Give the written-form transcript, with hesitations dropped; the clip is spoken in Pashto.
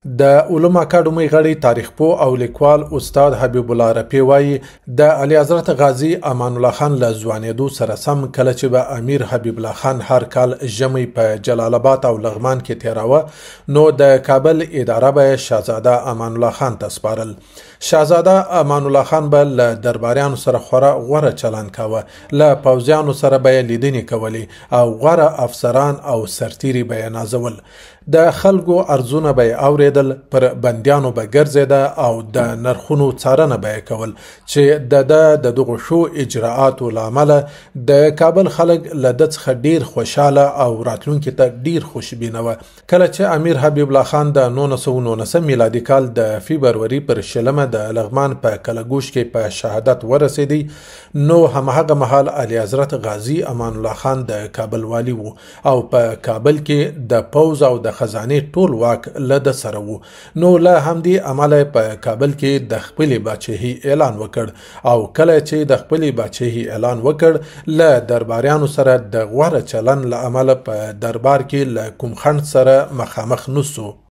د علوم اکاډمۍ غړی تاریخ پوه او لیکوال استاد حبیب الله رفیع وایي د اعلی حضرت غازی امان الله خان له ځوانېدو سره سم کله چې به امیر حبیب الله خان هر کال ژمی په جلال آباد او لغمان کې تیراوه نو د کابل اداره به شاهزاده امان الله خان ته سپارل. شاهزاده امان الله خان به له درباریانو سره خورا غوره چلند کاوه، له پوځیانو سره به یې لیدنې کولې او غوره افسران او سرتیري به یې نازول. د خلکو ارزونه به یې اورېدل، پر بندیانو به ګرځېده او د نرخونو څارنه به یې کول چې د دغو ښو اجراعاتو له امله د کابل خلک له ده څخه ډېر خوشحاله او راتلونکي ته ډېر خوشبینه وه. کله چې امیر حبیب الله خان د 1919 میلادي کال د فبروري پر 20 د لغمان په کلګوش کې په شهادت ورسېدی، نو همهغه مهال اعلی حضرت غازی امان الله خان د کابل والی وو او په کابل کې د پوځ او د خزانې ټول واک له ده سره وو. نو له همدې امله په کابل کې د خپلې باچهي اعلان وکړ او کله چې د خپلې باچهي اعلان وکړ له درباریانو سره د غوره چلن له امله په دربار کې له کوم خنډ سره مخامخ نسو.